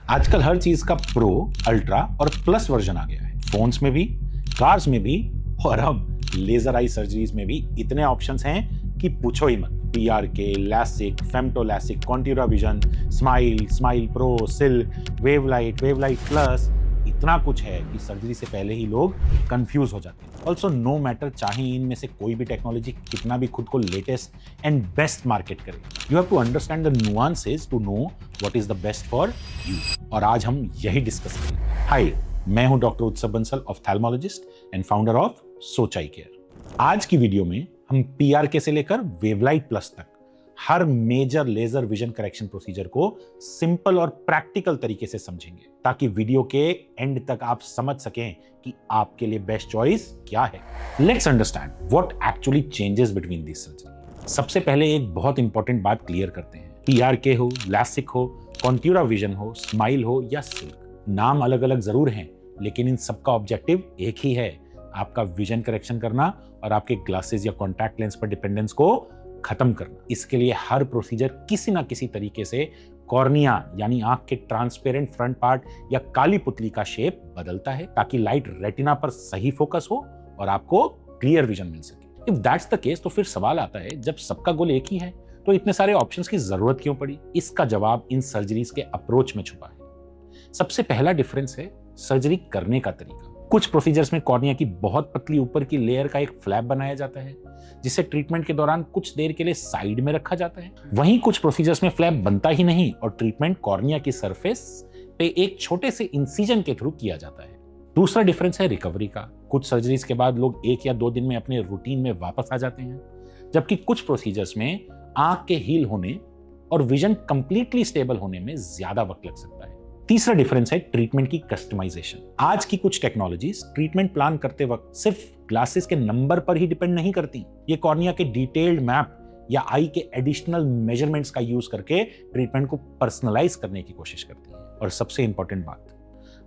आजकल हर चीज का प्रो, अल्ट्रा और प्लस वर्जन आ गया है। फोन्स में भी, कार्स में भी और अब लेजर आई सर्जरीज में भी इतने ऑप्शंस हैं कि पूछो ही मत। PRK, LASIK, femtoLASIK, Contoura vision, SMILE, SMILE pro, SILK, WaveLight, WaveLight plus, इतना कुछ है कि सर्जरी से पहले ही लोग कंफ्यूज हो जाते हैं। ऑल्सो नो मैटर चाहे इनमें से कोई भी टेक्नोलॉजी कितना भी खुद को लेटेस्ट एंड बेस्ट मार्केट करे, you have to understand the nuances to know what is the best for you. और आज हम यही डिस्कस करेंगे। हाय, मैं हूं डॉक्टर उत्सव बंसल, ऑफ्थैल्मोलॉजिस्ट एंड फाउंडर ऑफ सोच आई केयर। आज की वीडियो में हम PRK से लेकर वेवलाइट प्लस तक हर major laser vision correction procedure को सिंपल और प्रैक्टिकल तरीके से समझेंगे, ताकि वीडियो के एंड तक आप समझ सकें कि आपके लिए बेस्ट चॉइस क्या है। Let's understand what actually changes between this surgery. सबसे पहले एक बहुत इंपॉर्टेंट बात क्लियर करते हैं। PRK हो, लैसिक हो, कॉन्ट्यूरा विजन हो, स्माइल हो या सिल्क, नाम अलग अलग जरूर हैं, लेकिन इन सबका ऑब्जेक्टिव एक ही है, आपका विजन करेक्शन करना और आपके ग्लासेस या कॉन्टैक्ट लेंस पर डिपेंडेंस को खत्म करना। इसके लिए हर प्रोसीजर किसी ना किसी तरीके से कॉर्निया यानी आंख के ट्रांसपेरेंट फ्रंट पार्ट या काली पुतली का शेप बदलता है, ताकि लाइट रेटिना पर सही फोकस हो और आपको क्लियर विजन मिल सके। इफ दैट्स द केस, तो फिर सवाल आता है, जब सबका गोल एक ही है तो इतने सारे ऑप्शंस की जरूरत क्यों पड़ी? इसका जवाब इन सर्जरीज के अप्रोच में छुपा है। सबसे पहला डिफरेंस है सर्जरी करने का तरीका। कुछ प्रोसीजर्स में कॉर्निया की बहुत पतली ऊपर की लेयर का एक फ्लैप बनाया जाता है, जिसे ट्रीटमेंट के दौरान कुछ देर के लिए साइड में रखा जाता है। वहीं कुछ प्रोसीजर्स में फ्लैप बनता ही नहीं और ट्रीटमेंट कॉर्निया की सरफेस पे एक छोटे से इंसिजन के थ्रू किया जाता है। दूसरा डिफरेंस है रिकवरी का। कुछ सर्जरीज के बाद लोग 1 या 2 दिन में अपने रूटीन में वापस आ जाते हैं, जबकि कुछ प्रोसीजर्स में आंख के हील होने और विजन कंप्लीटली स्टेबल होने में ज्यादा वक्त लग सकता है। तीसरा डिफरेंस है ट्रीटमेंट की कस्टमाइजेशन। आज की कुछ टेक्नोलॉजीज ट्रीटमेंट प्लान करते वक्त सिर्फ ग्लासेस के नंबर पर ही डिपेंड नहीं करती। ये कॉर्निया के डिटेल्ड मैप या आई के एडिशनल मेजरमेंट्स का यूज करके ट्रीटमेंट को पर्सनलाइज करने की कोशिश करती है। और सबसे इंपॉर्टेंट बात,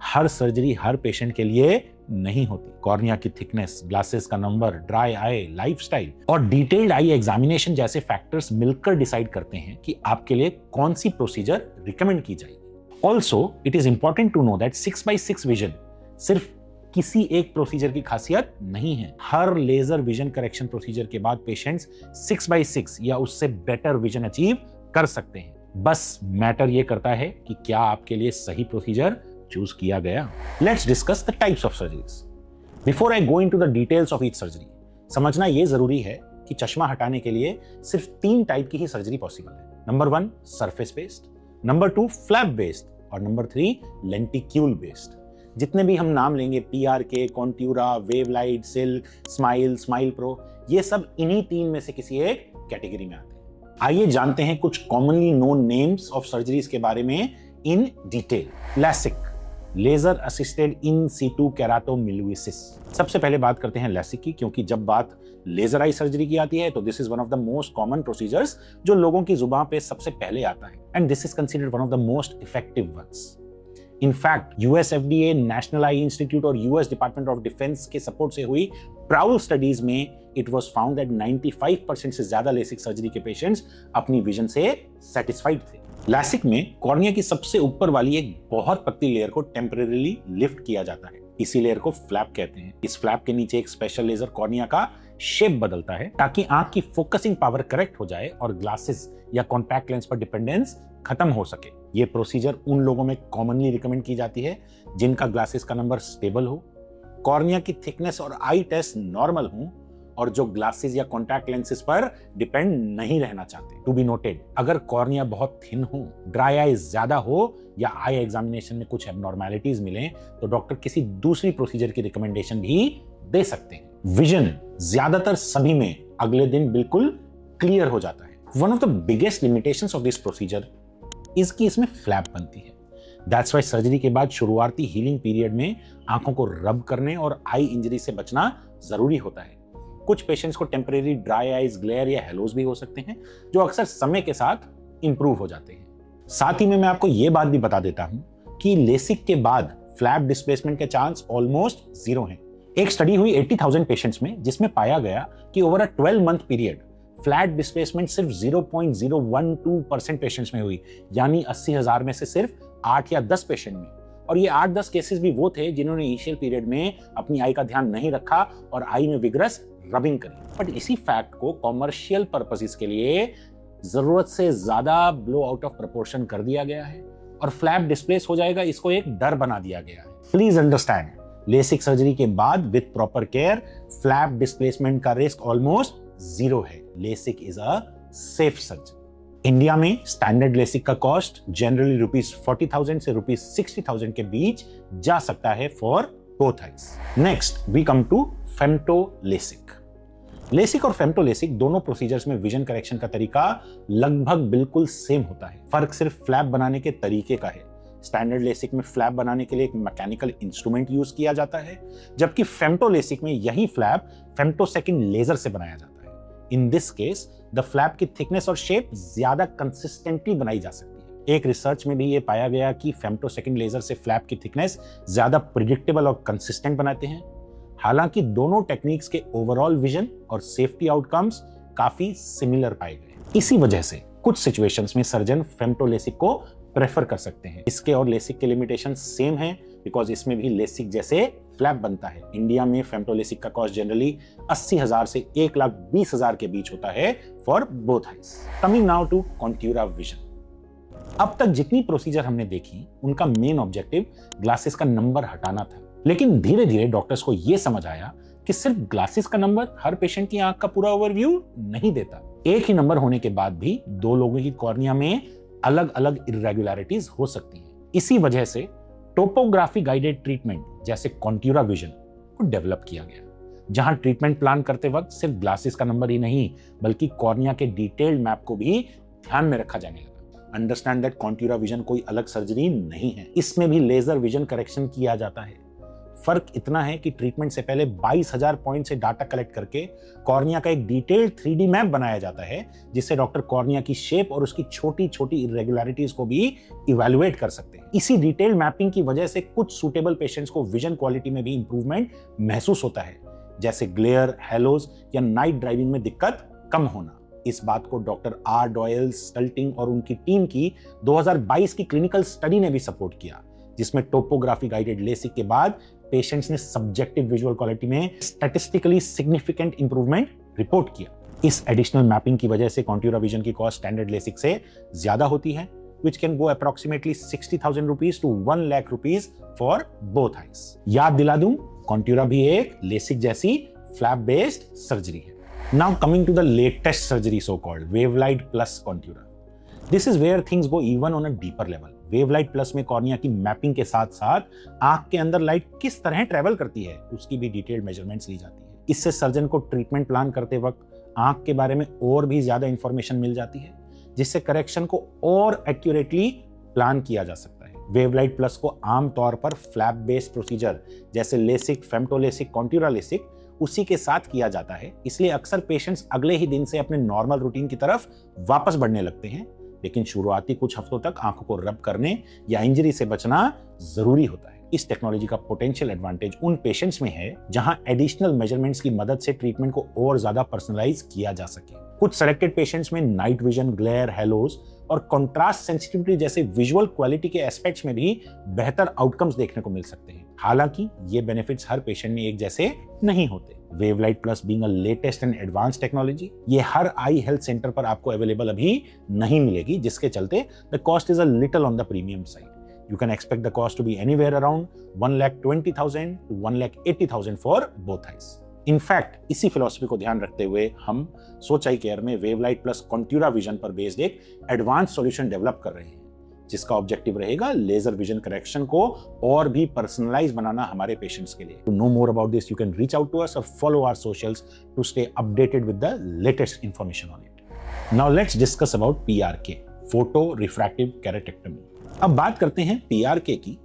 हर सर्जरी हर पेशेंट के लिए नहीं होती। कॉर्निया की थिकनेस, ग्लासेस का नंबर, ड्राई आई, लाइफस्टाइल और डिटेल्ड आई एग्जामिनेशन जैसे फैक्टर्स मिलकर डिसाइड करते हैं कि आपके लिए कौन सी प्रोसीजर रिकमेंड की जाएगी। Also, it is important to know that 6x6 vision सिर्फ किसी एक प्रोसीजर की खासियत नहीं है। हर लेजर विजन करेक्शन प्रोसीजर के बाद पेशेंट्स 6x6 या उससे बेटर विजन अचीव कर सकते हैं। बस मैटर ये करता है कि क्या आपके लिए सही प्रोसीजर चूज किया गया। Let's discuss the types of surgeries. Before I go into the details of each surgery, समझना ये जरूरी है कि चश्मा हटाने के लिए सिर्फ 3 टाइप की ही सर्जरी पॉसिबल है। Number 1 surface based, number 2 flap based और नंबर 3 लेंटिक्यूल बेस्ड। जितने भी हम नाम लेंगे, PRK, Contura, WaveLight, silk, smile, SMILE pro, ये सब इन्हीं 3 में से किसी एक कैटेगरी में आते हैं। आइए जानते हैं कुछ commonly known names of surgeries के बारे में in detail. LASIK, laser assisted in situ keratomileusis. सबसे पहले बात करते हैं लैसिक की, क्योंकि जब बात लेजर आई सर्जरी की आती है तो this is one of the most common procedures जो लोगों की जुबान पे सबसे पहले आता है, and this is considered one of the most effective ones. In fact US FDA, national eye institute और US डिपार्टमेंट ऑफ डिफेंस के सपोर्ट से हुई प्राउड स्टडीज में इट वाज फाउंड दैट 95% से ज्यादा लेसिक सर्जरी के पेशेंट्स अपनी vision से सेटिस्फाइड थे। लैसिक में कॉर्निया की सबसे ऊपर वाली एक बहुत पतली लेयर को टेम्परेरीली लिफ्ट किया जाता है। इसी लेयर को फ्लैप कहते हैं। इस फ्लैप के नीचे एक स्पेशल लेजर कॉर्निया का शेप बदलता है, ताकि आंख की फोकसिंग पावर करेक्ट हो जाए और ग्लासेस या कॉन्टैक्ट लेंस पर डिपेंडेंस खत्म हो सके। ये प्रोसीजर उन लोगों में कॉमनली रिकमेंड की जाती है जिनका ग्लासेस का नंबर स्टेबल हो, कॉर्निया की थिकनेस और आई टेस्ट नॉर्मल हो और जो ग्लासेस या कॉन्टैक्ट लेंसेज पर डिपेंड नहीं रहना चाहते। टू बी नोटेड, अगर कॉर्निया बहुत थिन हो, ड्राई आई ज्यादा हो या आई एग्जामिनेशन में कुछ एबनॉर्मैलिटीज मिले तो डॉक्टर किसी दूसरी प्रोसीजर की रिकमेंडेशन भी दे सकते हैं। विजन ज्यादातर सभी में अगले दिन बिल्कुल क्लियर हो जाता है। One of the biggest limitations of this procedure is कि इसमें फ्लैप बनती है। दैट्स व्हाई सर्जरी के बाद शुरुआती हीलिंग पीरियड में आंखों को रब करने और आई इंजरी से बचना जरूरी होता है। कुछ पेशेंट्स को टेम्परेरी ड्राई आइज, ग्लेयर या हेलोस भी हो सकते हैं, जो अक्सर समय के साथ इंप्रूव हो जाते हैं। साथ ही में मैं आपको यह बात भी बता देता हूं कि लेसिक के बाद फ्लैप डिस्प्लेसमेंट के चांस ऑलमोस्ट 0 हैं। एक स्टडी हुई 80,000 पेशेंट्स में, जिसमें पाया गया कि over a 12 month period flat displacement सिर्फ 0.012% पेशेंट्स में हुई, यानी 80,000 में से सिर्फ 8 या 10 पेशेंट में। और ये 8-10 केसेस भी वो थे जिन्होंने इनिशियल पीरियड में अपनी आई का ध्यान नहीं रखा और आई में विग्रस रबिंग करी। बट इसी फैक्ट को कॉमर्शियल पर्पसेस के लिए जरूरत से ज्यादा ब्लो आउट ऑफ प्रोपोर्शन कर दिया गया है और फ्लैप डिस्प्लेस हो जाएगा, इसको एक डर बना दिया गया है। प्लीज अंडरस्टैंड, लेसिक सर्जरी के बाद with proper care flap displacement का रिस्क ऑलमोस्ट 0 है। LASIK is a safe surgery. India में स्टैंडर्ड लेसिक का कॉस्ट जनरली ₹40,000 से ₹60,000 के बीच जा सकता है for both eyes. Next we come to femto LASIK. LASIK और फेम्टो लेसिक दोनों प्रोसीजर्स में विजन करेक्शन का तरीका लगभग बिल्कुल सेम होता है, फर्क सिर्फ फ्लैप बनाने के तरीके का है। स्टैंडर्ड लेसिक में फ्लैप बनाने के लिए एक मैकेनिकल इंस्ट्रूमेंट यूज किया जाता है, जबकि फेम्टो लेसिक में यही फ्लैप फेम्टोसेकंड लेजर से बनाया जाता है। In this case the flap की थिकनेस और शेप ज्यादा कंसिस्टेंटली बनाई जा सकती है। एक रिसर्च में भी ये पाया गया कि फेम्टोसेकंड लेजर से फ्लैप की थिकनेस ज्यादा प्रिडिक्टेबल और कंसिस्टेंट बनाते हैं। हालांकि दोनों टेक्निक्स के ओवरऑल विजन और सेफ्टी आउटकम्स काफी सिमिलर पाए गए। इसी वजह से कुछ सिचुएशंस में सर्जन फेम्टो लेसिक को प्रेफर कर सकते हैं। इसके और लेसिक के लिमिटेशन सेम हैं बिकॉज इसमें भी लेसिक जैसे फ्लैप बनता है। इंडिया में फेम्टो लेसिक का कॉस्ट जनरली 80,000 से 1,20,000 के बीच होता है for both eyes. Coming now to Contoura vision. अब तक जितनी प्रोसीजर हमने देखी उनका मेन ऑब्जेक्टिव ग्लासेस का नंबर हटाना था, लेकिन धीरे धीरे डॉक्टर्स को यह समझ आया कि सिर्फ ग्लासेस का नंबर हर पेशेंट की आंख का पूरा ओवरव्यू नहीं देता। एक ही नंबर होने के बाद भी दो लोगों की कॉर्निया में अलग अलग इरेगुलरिटीज हो सकती हैं। इसी वजह से टोपोग्राफी गाइडेड ट्रीटमेंट जैसे कॉन्ट्यूरा विजन को डेवलप किया गया, जहां ट्रीटमेंट प्लान करते वक्त सिर्फ ग्लासेस का नंबर ही नहीं बल्कि कॉर्निया के डिटेल्ड मैप को भी ध्यान में रखा जाने लगा। अंडरस्टैंड दैट कॉन्ट्यूरा विजन कोई अलग सर्जरी नहीं है, इसमें भी लेजर विजन करेक्शन किया जाता है। फर्क इतना है कि ट्रीटमेंट से पहले 22,000 पॉइंट से डाटा कलेक्ट करके कॉर्निया का एक डिटेल्ड 3D मैप बनाया जाता है, जिससे डॉक्टर कॉर्निया की शेप और उसकी छोटी छोटी इरेगुलरिटीज को भी इवैल्यूएट कर सकते हैं। इसी डिटेल्ड मैपिंग की वजह से कुछ सूटेबल पेशेंट्स को विजन क्वालिटी में भी इंप्रूवमेंट महसूस होता है, जैसे ग्लेयर, हेलोज या नाइट ड्राइविंग में दिक्कत कम होना। इस बात को डॉक्टर आर डॉयल स्टल्टिंग और उनकी टीम की 2022 की क्लिनिकल स्टडी ने भी सपोर्ट किया, जिसमें टोपोग्राफी गाइडेड लेसिक के बाद पेशेंट्स ने सब्जेक्टिव विजुअल क्वालिटी में स्टैटिस्टिकली सिग्निफिकेंट इंप्रूवमेंट रिपोर्ट किया। इस एडिशनल मैपिंग की वजह से कॉन्ट्यूरा विजन की कॉस्ट स्टैंडर्ड लेसिक से ज्यादा होती है, which can go approximately 60,000 rupees to 1 lakh rupees for both eyes। याद दिला दूं, कॉन्ट्यूरा भी एक लेसिक जैसी फ्लैप बेस्ड सर्जरी है। Now coming to the latest surgery so called Wavelight Plus Contura। This is where things go even on a deeper level। WaveLight plus में cornea की mapping के साथ साथ आंख के अंदर लाइट किस तरह ट्रेवल करती है उसकी भी डिटेल्ड मेजरमेंट्स ली जाती है। इससे सर्जन को ट्रीटमेंट प्लान करते वक्त आंख के बारे में और भी ज्यादा इंफॉर्मेशन मिल जाती है, जिससे करेक्शन को और एक्यूरेटली प्लान किया जा सकता है। वेवलाइट प्लस को आमतौर पर फ्लैप बेस्ड प्रोसीजर जैसे लेसिक, फेम्टोलेसिक, कॉन्ट्यूरा लेसिक उसी के साथ किया जाता है, इसलिए अक्सर पेशेंट्स अगले ही दिन से अपने नॉर्मल रूटीन की तरफ वापस बढ़ने लगते हैं। लेकिन शुरुआती कुछ हफ्तों तक आंखों को रब करने या इंजरी से बचना जरूरी होता है। इस टेक्नोलॉजी का पोटेंशियल एडवांटेज उन पेशेंट्स में है जहां एडिशनल मेजरमेंट्स की मदद से ट्रीटमेंट को और ज्यादा पर्सनलाइज किया जा सके। कुछ सेलेक्टेड पेशेंट्स में नाइट विजन, ग्लेयर, हेलोज और कंट्रास्ट सेंसिटिविटी जैसे विजुअल क्वालिटी के एस्पेक्ट्स में भी बेहतर आउटकम्स देखने को मिल सकते हैं। हालांकि ये बेनिफिट्स हर पेशेंट में एक जैसे नहीं होते। WaveLight plus being a latest and advance technology, ये हर आई हेल्थ सेंटर पर आपको अवेलेबल अभी नहीं मिलेगी, जिसके चलते the cost is a little on the premium side. You can expect the cost to be anywhere around 1,20,000 to 1,80,000 for both eyes। In fact, इसी philosophy को ध्यान रखते हुए हम सोच आई केयर में वेवलाइट प्लस कॉन्ट्यूरा विजन पर बेस्ड एक एडवांस सॉल्यूशन डेवलप कर रहे हैं, जिसका ऑब्जेक्टिव रहेगा लेजर विजन करेक्शन को और भी पर्सनलाइज बनाना हमारे पेशेंट्स के लिए। To know more about this, you can reach out to us or follow our socials to stay updated with the latest information on it। Now let's discuss about PRK, Photo Refractive Keratectomy। अब बात करते हैं PRK की,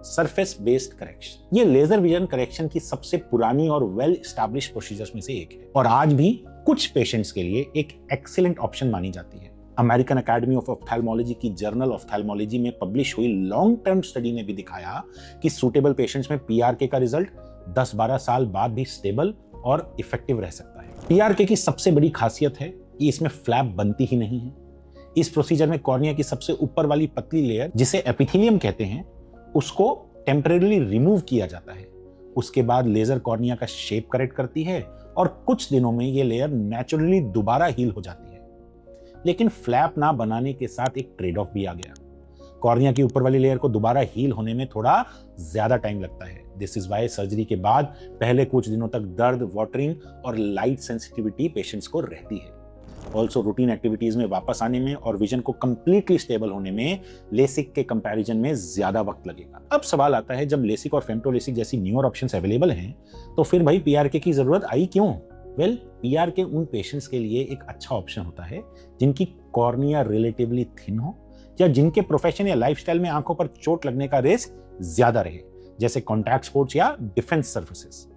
surface based correction. ये laser vision correction की सबसे पुरानी और वेल एस्टैब्लिश्ड प्रोसीजर्स में से एक है और आज भी कुछ पेशेंट्स के लिए एक एक्सीलेंट ऑप्शन मानी जाती है। अमेरिकन एकेडमी ऑफ ऑफ्थेल्मोलॉजी की जर्नल ऑफ्थेल्मोलॉजी में पब्लिश हुई लॉन्ग टर्म स्टडी ने भी दिखाया कि सूटेबल पेशेंट्स में PRK का रिजल्ट 10-12 साल बाद भी स्टेबल और इफेक्टिव रह सकता है। PRK की सबसे बड़ी खासियत है कि इसमें फ्लैप बनती ही नहीं है। इस प्रोसीजर में कॉर्निया की सबसे ऊपर वाली पतली लेयर, जिसे एपिथेलियम कहते हैं, उसको टेम्परेरीली रिमूव किया जाता है। उसके बाद लेजर कॉर्निया का शेप करेक्ट करती है और कुछ दिनों में ये लेयर नेचुरली दोबारा हील हो जाती है। लेकिन फ्लैप ना बनाने के साथ एक ट्रेड ऑफ भी आ गया। कॉर्निया की ऊपर वाली लेयर को दोबारा हील होने में थोड़ा ज्यादा टाइम लगता है। दिस इज वाई सर्जरी के बाद पहले कुछ दिनों तक दर्द, वाटरिंग और लाइट सेंसिटिविटी पेशेंट्स को रहती है। ऑल्सो रूटीन एक्टिविटीज में वापस आने में और विजन को कंप्लीटली स्टेबल होने में लेसिक के कंपैरिजन में ज्यादा वक्त लगेगा। अब सवाल आता है, जब लेसिक और फेम्टोलेसिक जैसी न्यूअर ऑप्शंस अवेलेबल हैं, तो फिर भाई पीआरके की जरूरत आई क्यों? वेल, पीआरके उन पेशेंट्स के लिए एक अच्छा ऑप्शन होता है जिनकी कॉर्निया रिलेटिवली थिन हो या जिनके प्रोफेशन या लाइफस्टाइल में आंखों पर चोट लगने का रिस्क ज्यादा रहे, जैसे कॉन्टैक्ट स्पोर्ट्स या डिफेंस सर्विसेज।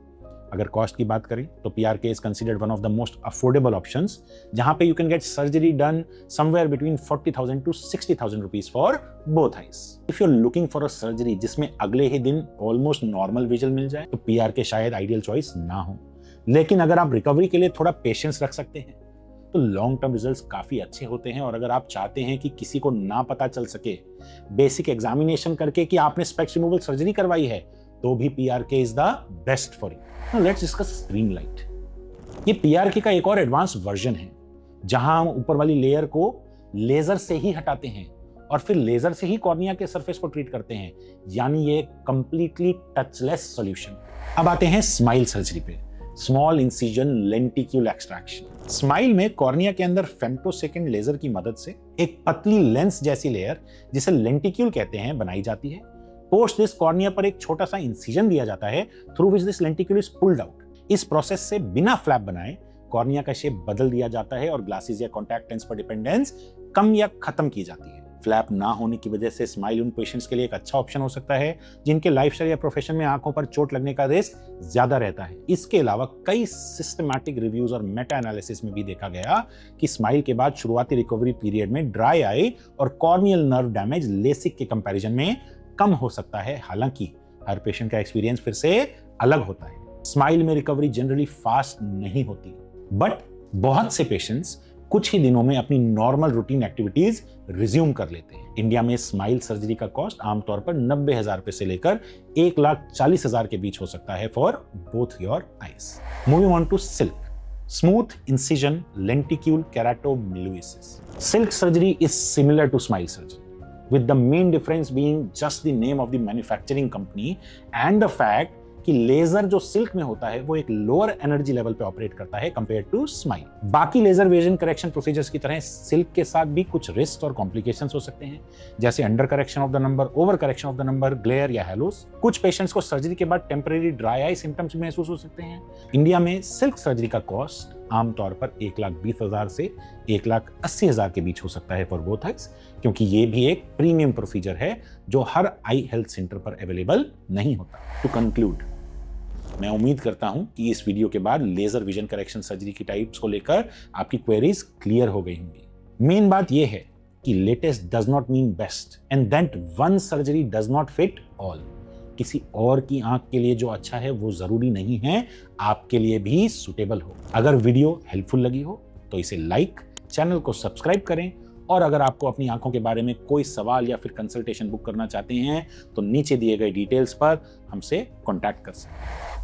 अगर कॉस्ट की बात करें तो PRK is considered one of the most affordable options, जहां पे you can get surgery done somewhere between 40,000 to 60,000 rupees for both eyes. If you are looking for a surgery जिसमें अगले ही दिन ऑलमोस्ट नॉर्मल विजन मिल जाए, तो PRK शायद ideal choice ना हो। लेकिन अगर आप रिकवरी के लिए थोड़ा पेशेंस रख सकते हैं तो लॉन्ग टर्म रिजल्ट्स काफी अच्छे होते हैं। और अगर आप चाहते हैं कि किसी को ना पता चल सके बेसिक एग्जामिनेशन करके कि आपने स्पेक्स रिमूवल सर्जरी करवाई है, तो भी PRK is the best for you. Now let's discuss StreamLight. ये पीआरके का एक और एडवांस वर्जन है, जहां हम ऊपर वाली लेयर को लेजर से ही हटाते हैं और फिर लेजर से ही कॉर्निया के सरफेस को ट्रीट करते हैं, यानी ये कंप्लीटली टचलेस सॉल्यूशन। अब आते हैं स्माइल सर्जरी पे, small incision lenticule extraction. Smile में कॉर्निया के अंदर फेम्टोसेकंड लेजर की मदद से एक पतली लेंस जैसी लेयर, जिसे लेंटिक्यूल कहते हैं, बनाई जाती है। पोस्ट दिस कॉर्निया पर एक छोटा सा इंसिजन दिया जाता है through which this lenticule is pulled out. इस प्रोसेस से बिना फ्लैप बनाए कॉर्निया का शेप बदल दिया जाता है और ग्लासेस या कॉन्टैक्ट लेंस पर डिपेंडेंस कम या खत्म की जाती है। फ्लैप ना होने की वजह से स्माइल उन पेशेंट्स के लिए एक अच्छा ऑप्शन हो सकता है जिनके लाइफस्टाइल या प्रोफेशन में आंखों पर चोट लगने का रिस्क ज्यादा रहता है। इसके अलावा कई सिस्टमैटिक रिव्यूज और मेटा एनालिसिस में भी देखा गया कि स्माइल के बाद शुरुआती रिकवरी पीरियड में ड्राई आई और कॉर्नियल नर्व डैमेज लेसिक के कंपैरिजन में कम हो सकता है। हालांकि हर पेशेंट का एक्सपीरियंस फिर से अलग होता है। स्माइल में रिकवरी जनरली फास्ट नहीं होती, बट बहुत से पेशेंट्स कुछ ही दिनों में अपनी नॉर्मल रूटीन एक्टिविटीज रिज्यूम कर लेते हैं। इंडिया में स्माइल सर्जरी का कॉस्ट आमतौर पर 90,000 रुपए से लेकर 1,40,000 के बीच हो सकता है for both your eyes. Moving on to SILK, smooth incision lenticule keratomileusis. SILK surgery is similar to SMILE surgery, with the main difference being just the name of the manufacturing company and the fact कि laser जो silk में होता है वो एक lower energy level पे operate करता है कंपेयर टू स्माइल। बाकी लेजर विजन करेक्शन प्रोसीजर्स की तरह सिल्क के साथ भी कुछ रिस्क और कॉम्प्लिकेशंस हो सकते हैं, जैसे under correction of the number, over correction of the number, glare या हेलोस। कुछ पेशेंट्स को सर्जरी के बाद टेम्परेरी ड्राई आई सिम्टम्स महसूस हो सकते हैं। इंडिया में सिल्क सर्जरी का कॉस्ट आमतौर पर 1,20,000 से 1,80,000 के बीच हो सकता है फॉर बोथ आईज, क्योंकि ये भी एक प्रीमियम प्रोसीजर है जो हर आई हेल्थ सेंटर पर अवेलेबल नहीं होता। टू कंक्लूड, मैं उम्मीद करता हूं कि इस वीडियो के बाद लेजर विजन करेक्शन सर्जरी की टाइप्स को लेकर आपकी क्वेरीज क्लियर हो गई होंगी। मेन बात यह है कि latest does not mean best and that one surgery does not fit all. किसी और की आंख के लिए जो अच्छा है वो जरूरी नहीं है आपके लिए भी सुटेबल हो। अगर वीडियो हेल्पफुल लगी हो तो इसे लाइक, चैनल को सब्सक्राइब करें, और अगर आपको अपनी आंखों के बारे में कोई सवाल या फिर कंसल्टेशन बुक करना चाहते हैं तो नीचे दिए गए डिटेल्स पर हमसे कॉन्टैक्ट कर सकते हैं।